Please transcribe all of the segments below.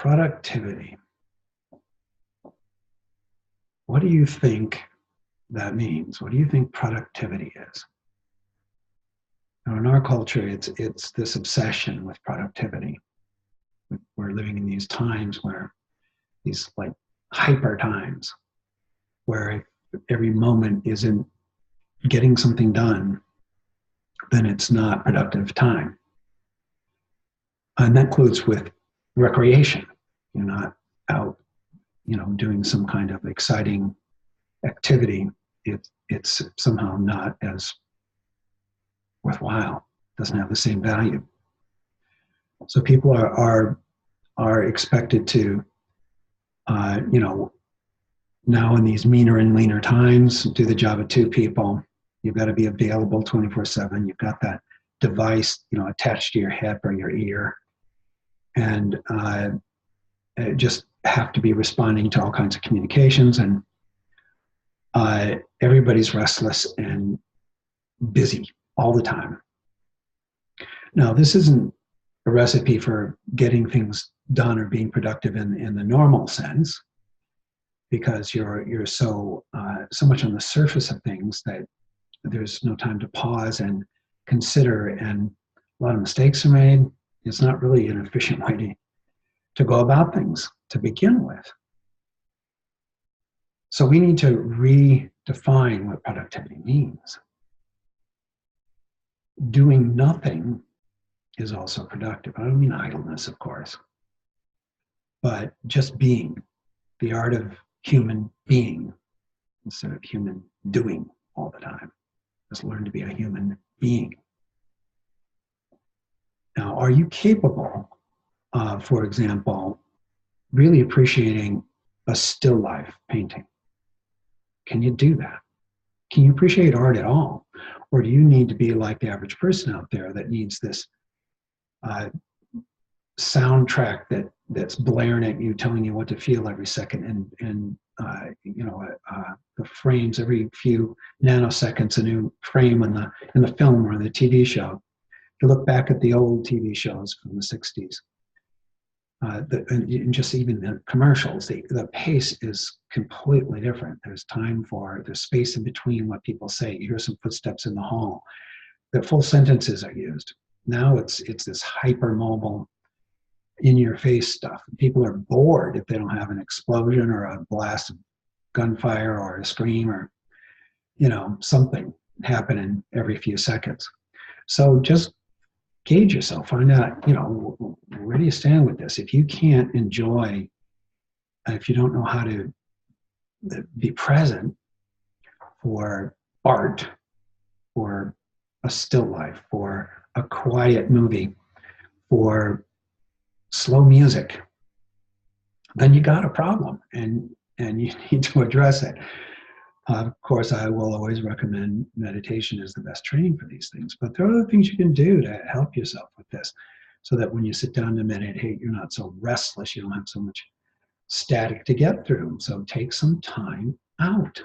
Productivity. What do you think that means? What do you think productivity is? Now, in our culture, it's this obsession with productivity. We're living in these times where these like hyper times where if every moment isn't getting something done, then it's not productive time. And that includes with recreation. You're not out, doing some kind of exciting activity. It's somehow not as worthwhile. Doesn't have the same value. So people are expected to, now in these meaner and leaner times, do the job of two people. You've got to be available 24/7. You've got that device, attached to your hip or your ear, and just have to be responding to all kinds of communications. And everybody's restless and busy all the time. Now, this isn't a recipe for getting things done or being productive in the normal sense, because you're so much on the surface of things that there's no time to pause and consider, and a lot of mistakes are made. It's not really an efficient way to go about things to begin with. So we need to redefine what productivity means. Doing nothing is also productive. I don't mean idleness, of course, but just being, the art of human being instead of human doing all the time. Just learn to be a human being. Now, are you capable of, for example, really appreciating a still life painting? Can you do that? Can you appreciate art at all? Or do you need to be like the average person out there that needs this soundtrack that's blaring at you, telling you what to feel every second, and the frames every few nanoseconds, a new frame in the film or the TV show. You look back at the old TV shows from the 60s, and just even the commercials, the pace is completely different. There's space in between what people say. You hear some footsteps in the hall. The full sentences are used. Now it's this hyper-mobile, in-your-face stuff. People are bored if they don't have an explosion or a blast of gunfire or a scream or, something happening every few seconds. So just gauge yourself, find out, where do you stand with this? If you can't enjoy, if you don't know how to be present for art, for a still life, for a quiet movie, for slow music, then you got a problem, and you need to address it. Of course, I will always recommend meditation as the best training for these things, but there are other things you can do to help yourself with this, so that when you sit down to meditate, you're not so restless, you don't have so much static to get through. So take some time out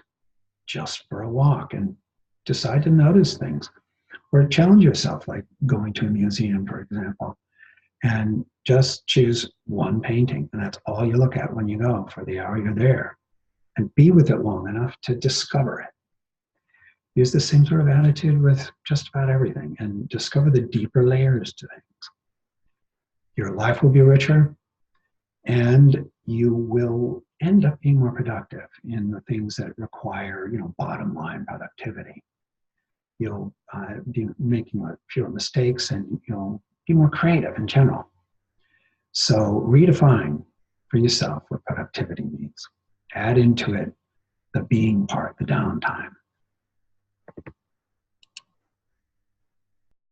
just for a walk and decide to notice things, or challenge yourself, like going to a museum, for example, and just choose one painting, and that's all you look at when you go for the hour you're there, and be with it long enough to discover it. Use the same sort of attitude with just about everything, and discover the deeper layers to things. Your life will be richer, and you will end up being more productive in the things that require, bottom line productivity. You'll be making fewer mistakes, and you'll be more creative in general. So redefine for yourself what productivity means. Add into it the being part, the downtime.